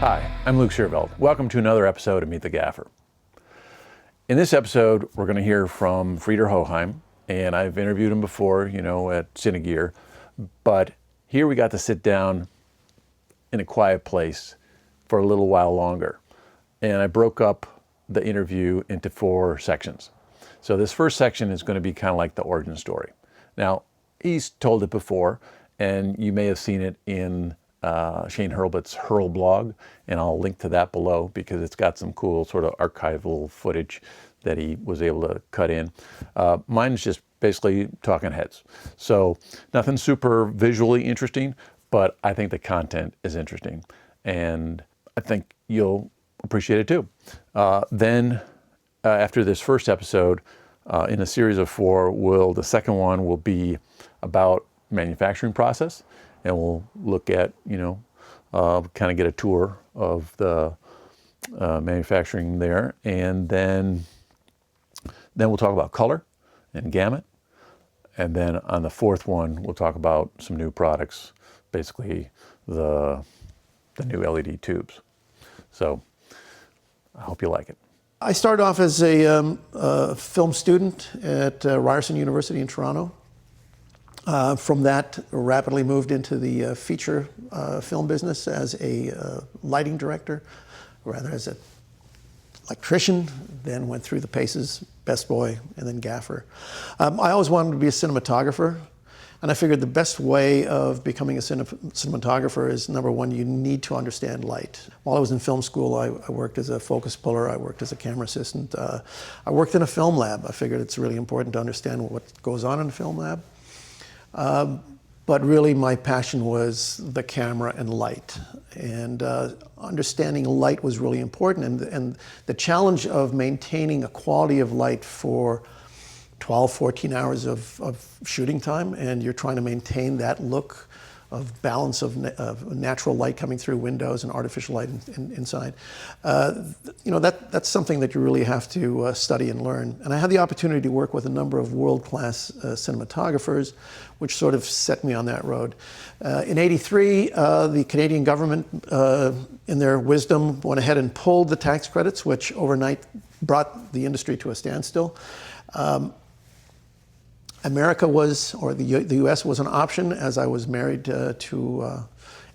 Hi, I'm Luke Searveld. Welcome to another episode of Meet the Gaffer. In this episode, we're going to hear from Frieder Hochheim, and I've interviewed him before, at Cinegear, but here we got to sit down in a quiet place for a little while longer. And I broke up the interview into 4 sections. So this first section is going to be kind of like the origin story. Now, he's told it before, and you may have seen it in Shane Hurlbut's Hurl blog, and I'll link to that below because it's got some cool sort of archival footage that he was able to cut in. Mine's just basically talking heads. So nothing super visually interesting, but I think the content is interesting, and I think you'll appreciate it too. Then after this first episode, in a series of 4, the second one will be about manufacturing process, and we'll look at, kind of get a tour of the manufacturing there. And then we'll talk about color and gamut. And then on the 4th one, we'll talk about some new products, basically the new LED tubes. So I hope you like it. I started off as a film student at Ryerson University in Toronto. From that, rapidly moved into the feature film business as a lighting director, rather as an electrician, then went through the paces, best boy, and then gaffer. I always wanted to be a cinematographer, and I figured the best way of becoming a cinematographer is, number one, you need to understand light. While I was in film school, I worked as a focus puller, I worked as a camera assistant, I worked in a film lab. I figured it's really important to understand what goes on in a film lab. But really my passion was the camera and light, and understanding light was really important, and the challenge of maintaining a quality of light for 12, 14 hours of shooting time, and you're trying to maintain that look of balance of natural light coming through windows and artificial light inside. That's something that you really have to study and learn. And I had the opportunity to work with a number of world-class cinematographers, which sort of set me on that road. In '83, the Canadian government, in their wisdom, went ahead and pulled the tax credits, which overnight brought the industry to a standstill. America was, or the U.S. was an option, as I was married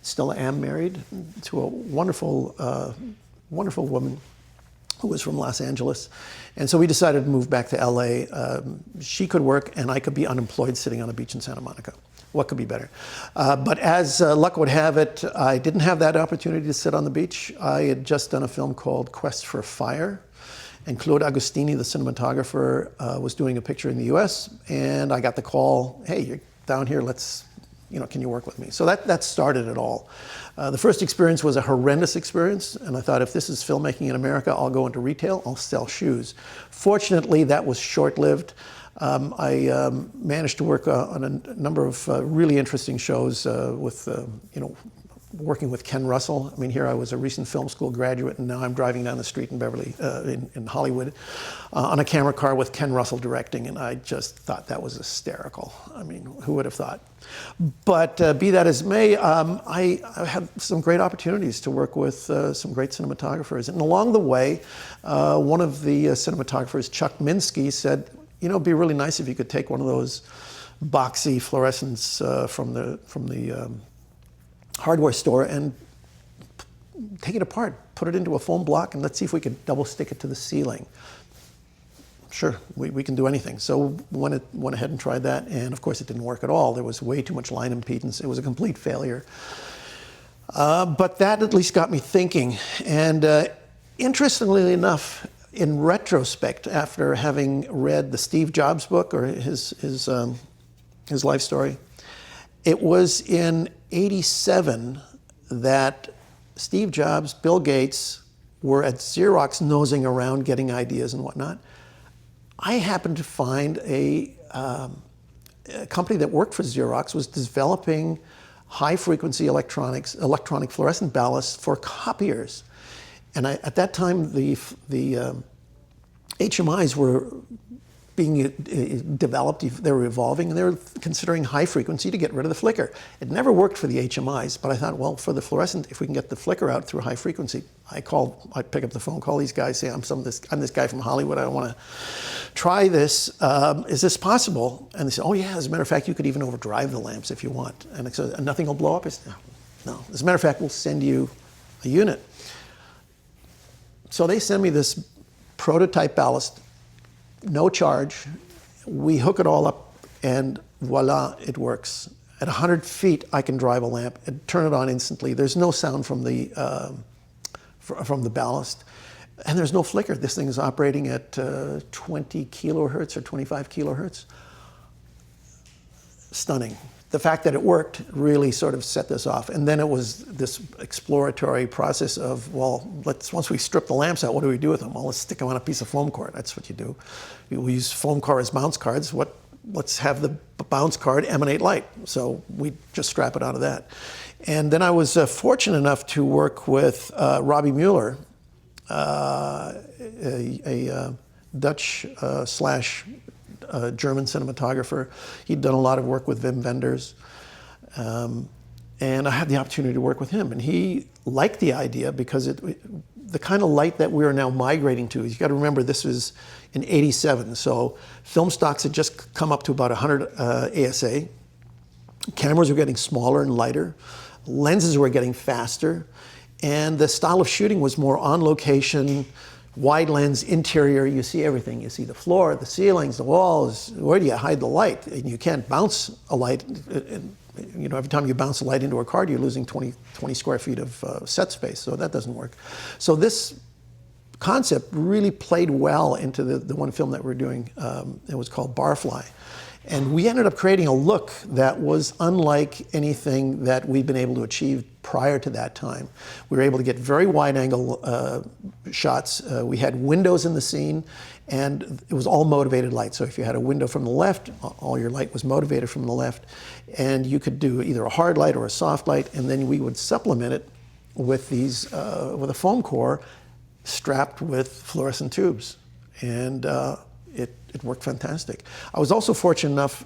still am married, to a wonderful woman who was from Los Angeles. And so we decided to move back to L.A. She could work, and I could be unemployed sitting on a beach in Santa Monica. What could be better? But as luck would have it, I didn't have that opportunity to sit on the beach. I had just done a film called Quest for Fire. And Claude Agostini, the cinematographer, was doing a picture in the US, and I got the call, hey, you're down here, can you work with me? So that started it all. The first experience was a horrendous experience, and I thought, if this is filmmaking in America, I'll go into retail, I'll sell shoes. Fortunately, that was short-lived. I managed to work on a number of really interesting shows with, working with Ken Russell. I mean, here I was a recent film school graduate, and now I'm driving down the street in in Hollywood, on a camera car with Ken Russell directing, and I just thought that was hysterical. I mean, who would have thought? But be that as may, I had some great opportunities to work with some great cinematographers, and along the way, one of the cinematographers, Chuck Minsky, said, it'd be really nice if you could take one of those boxy fluorescents from the hardware store and take it apart, put it into a foam block, and let's see if we can double stick it to the ceiling. Sure, we can do anything. So went ahead and tried that, and of course it didn't work at all. There was way too much line impedance. It was a complete failure. But that at least got me thinking. And interestingly enough, in retrospect, after having read the Steve Jobs book, or his life story, it was in '87 that Steve Jobs, Bill Gates were at Xerox nosing around getting ideas and whatnot. I happened to find a company that worked for Xerox was developing high-frequency electronic fluorescent ballasts for copiers. And at that time, the HMIs were being developed, they were evolving, and they were considering high frequency to get rid of the flicker. It never worked for the HMIs, but I thought, well, for the fluorescent, if we can get the flicker out through high frequency, I'd pick up the phone, call these guys, say, I'm this guy from Hollywood, I want to try this. Is this possible? And they said, oh yeah, as a matter of fact, you could even overdrive the lamps if you want. And I said, nothing will blow up? I said, no. As a matter of fact, we'll send you a unit. So they send me this prototype ballast, no charge. We hook it all up, and voila, it works. At 100 feet, I can drive a lamp and turn it on instantly. There's no sound from the ballast, and there's no flicker. This thing is operating at 20 kilohertz or 25 kilohertz. Stunning. The fact that it worked really sort of set this off. And then it was this exploratory process of, well, once we strip the lamps out, what do we do with them? Well, let's stick them on a piece of foam core. That's what you do. We use foam core as bounce cards. Let's have the bounce card emanate light. So we just strap it onto that. And then I was fortunate enough to work with Robbie Mueller, a Dutch slash German cinematographer. He'd done a lot of work with Wim Wenders. And I had the opportunity to work with him. And he liked the idea because the kind of light that we are now migrating to, you got to remember this was in '87. So film stocks had just come up to about 100 ASA. Cameras were getting smaller and lighter. Lenses were getting faster. And the style of shooting was more on location, wide lens, interior. You see everything. You see the floor, the ceilings, the walls. Where do you hide the light? And you can't bounce a light. You know, every time you bounce a light into a card, you're losing 20 square feet of set space. So that doesn't work. So this concept really played well into the one film that we're doing. It was called Barfly. And we ended up creating a look that was unlike anything that we've been able to achieve prior to that time. We were able to get very wide angle shots. We had windows in the scene, and it was all motivated light. So if you had a window from the left, all your light was motivated from the left. And you could do either a hard light or a soft light, and then we would supplement it with with a foam core strapped with fluorescent tubes. And it worked fantastic. I was also fortunate enough,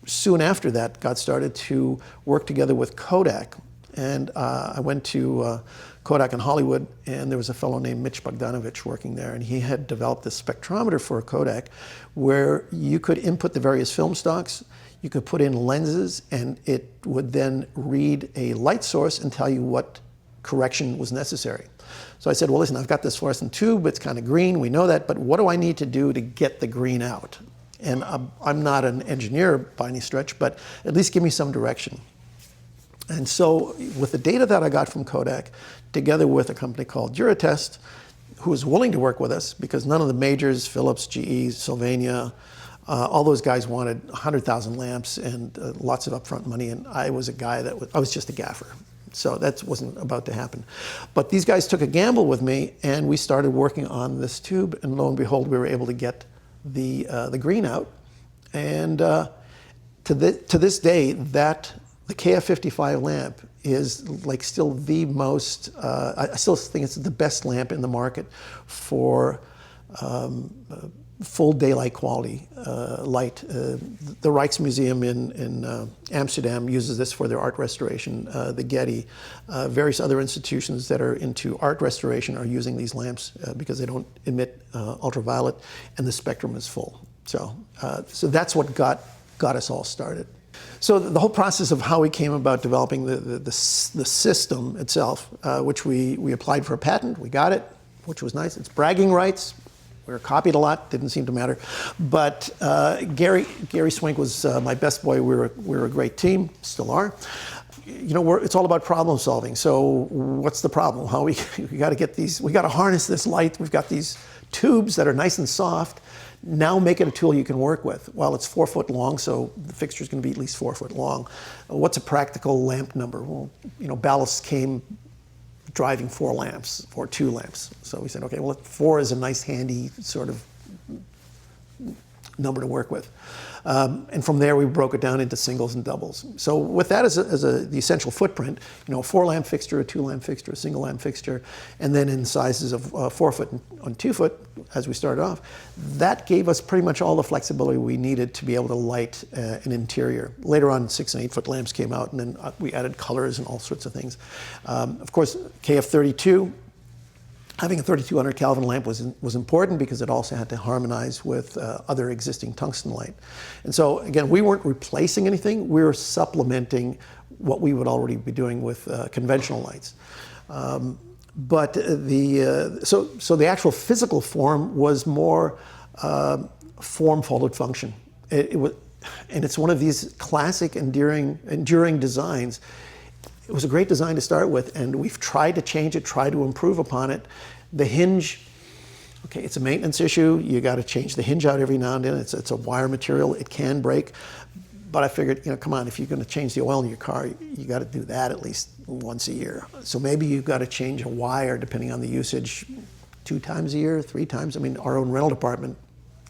soon after that, got started to work together with Kodak. And I went to Kodak in Hollywood, and there was a fellow named Mitch Bogdanovich working there, and he had developed this spectrometer for Kodak where you could input the various film stocks, you could put in lenses, and it would then read a light source and tell you what correction was necessary. So I said, well, listen, I've got this fluorescent tube, it's kind of green, we know that, but what do I need to do to get the green out? And I'm not an engineer by any stretch, but at least give me some direction. And so with the data that I got from Kodak, together with a company called Duratest, who was willing to work with us, because none of the majors, Philips, GE, Sylvania, all those guys wanted 100,000 lamps and lots of upfront money, and I was a guy I was just a gaffer. So that wasn't about to happen. But these guys took a gamble with me, and we started working on this tube, and lo and behold, we were able to get the green out. And to this day, the KF55 lamp is like still the most, I still think it's the best lamp in the market for full daylight quality light. The Rijksmuseum in Amsterdam uses this for their art restoration. The Getty, various other institutions that are into art restoration are using these lamps because they don't emit ultraviolet, and the spectrum is full. So that's what got us all started. So the whole process of how we came about developing the system itself, which we applied for a patent, we got it, which was nice. It's bragging rights. We were copied a lot, didn't seem to matter. But Gary Swink was my best boy. We were a great team, still are. You know, it's all about problem solving. So what's the problem? How we got to get these, we got to harness this light. We've got these tubes that are nice and soft. Now make it a tool you can work with. Well, it's 4 foot long, so the fixture's going to be at least 4 foot long. What's a practical lamp number? Well, you know, ballast came driving 4 lamps or 2 lamps. So we said, okay, well, 4 is a nice, handy sort of number to work with. And from there, we broke it down into singles and doubles. So with that as the essential footprint, a 4-lamp fixture, a 2-lamp fixture, a single lamp fixture, and then in sizes of 4 foot and 2 foot, as we started off, that gave us pretty much all the flexibility we needed to be able to light an interior. Later on, 6 and 8 foot lamps came out, and then we added colors and all sorts of things. Of course, KF32, having a 3200 Kelvin lamp was important because it also had to harmonize with other existing tungsten light. And so again, we weren't replacing anything, we were supplementing what we would already be doing with conventional lights. But so the actual physical form was more form followed function. And it's one of these classic enduring designs. It was a great design to start with, and we've tried to change it, tried to improve upon it. The hinge, okay, it's a maintenance issue. You got to change the hinge out every now and then. It's a wire material. It can break. But I figured, come on, if you're going to change the oil in your car, you got to do that at least once a year. So maybe you've got to change a wire, depending on the usage, 2 times a year, 3 times. I mean, our own rental department,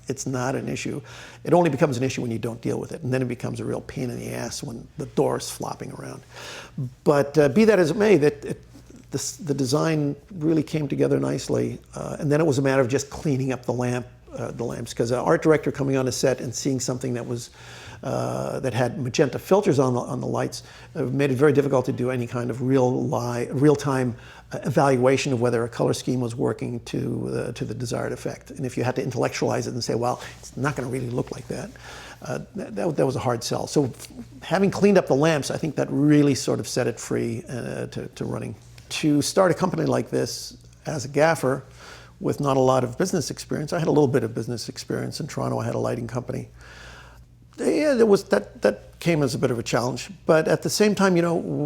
it's not an issue. It only becomes an issue when you don't deal with it, and then it becomes a real pain in the ass when the door is flopping around. But be that as it may, the design really came together nicely, and then it was a matter of just cleaning up the lamps, because an art director coming on a set and seeing something that had magenta filters on the lights made it very difficult to do any kind of real-time evaluation of whether a color scheme was working to the desired effect. And if you had to intellectualize it and say, well, it's not going to really look like that, that was a hard sell. So having cleaned up the lamps, I think that really sort of set it free to running. To start a company like this as a gaffer with not a lot of business experience, I had a little bit of business experience in Toronto. I had a lighting company. Yeah, that came as a bit of a challenge. But at the same time,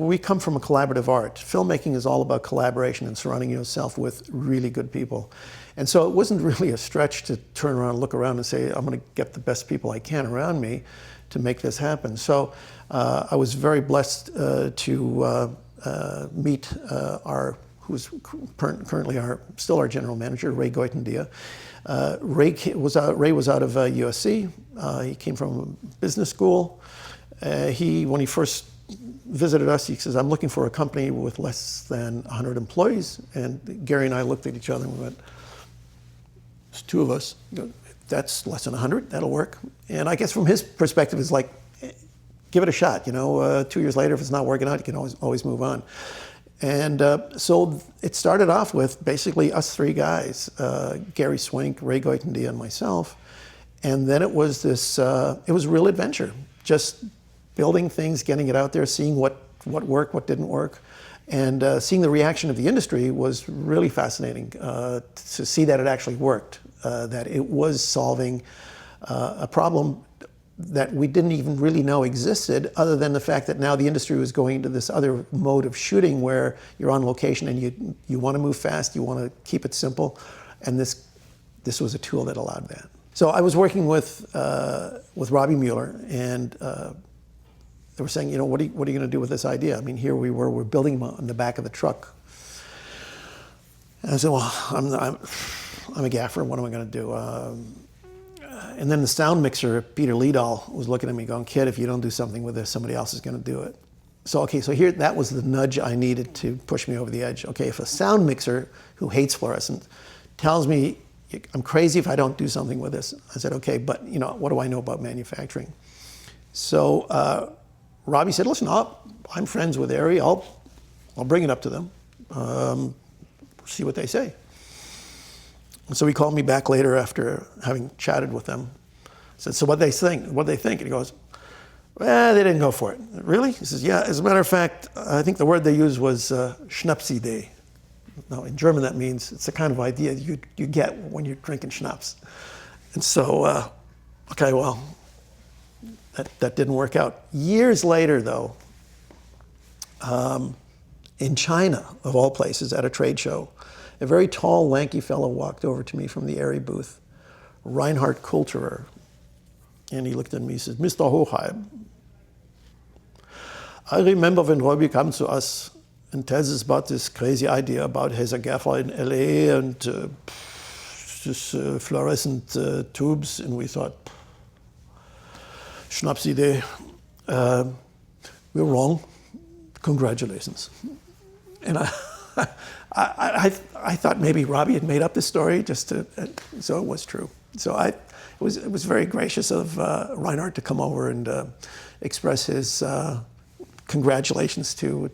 we come from a collaborative art. Filmmaking is all about collaboration and surrounding yourself with really good people. And so it wasn't really a stretch to turn around and look around and say, I'm going to get the best people I can around me to make this happen. So I was very blessed to meet who's currently still our general manager, Ray Goitendia. Ray was out of USC. He came from business school. When he first visited us, he says, I'm looking for a company with less than 100 employees. And Gary and I looked at each other and we went, it's 2 of us. That's less than 100, that'll work. And I guess from his perspective, it's like, give it a shot. 2 years later, if it's not working out, you can always move on. And so it started off with basically us 3 guys, Gary Swink, Ray Goitendia, and myself. And then it was it was a real adventure, just building things, getting it out there, seeing what worked, what didn't work. And seeing the reaction of the industry was really fascinating to see that it actually worked, that it was solving a problem that we didn't even really know existed, other than the fact that now the industry was going into this other mode of shooting where you're on location and you want to move fast, you want to keep it simple, and this was a tool that allowed that. So I was working with Robbie Mueller, and they were saying, what are you going to do with this idea? I mean, here we're building them on the back of the truck. And I said, well, I'm a gaffer, what am I going to do? And then the sound mixer, Peter Liedal, was looking at me going, kid, if you don't do something with this, somebody else is going to do it. So here, that was the nudge I needed to push me over the edge. Okay, if a sound mixer who hates fluorescent tells me I'm crazy if I don't do something with this, I said, okay, but what do I know about manufacturing? So Robbie said, listen, I'm friends with Ari, I'll bring it up to them, see what they say. And so he called me back later after having chatted with them. I said, so what they think? And he goes, well, they didn't go for it. Really? He says, yeah, as a matter of fact, I think the word they used was Schnapsidee. Now, in German, that means it's the kind of idea you get when you're drinking schnapps. And so, okay, well, that didn't work out. Years later, though, in China, of all places, at a trade show, a very tall, lanky fellow walked over to me from the Airy booth, Reinhard Kulturer, and he looked at me and says, Mr. Hochheim, I remember when Robbie came to us and tells us about this crazy idea about his gaffer in LA and this fluorescent tubes, and we thought, Schnapsidee. We're wrong. Congratulations. And I thought maybe Robbie had made up this story just to, so it was true. So it was very gracious of Reinhard to come over and express his congratulations to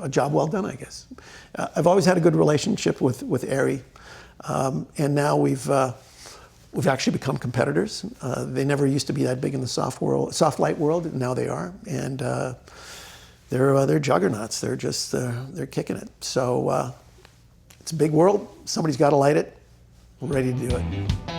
a job well done, I guess. I've always had a good relationship with Ari, and now we've actually become competitors. They never used to be that big in the soft light world, and now they are, and they're juggernauts. They're just they're kicking it. So it's a big world. Somebody's got to light it. We're ready to do it.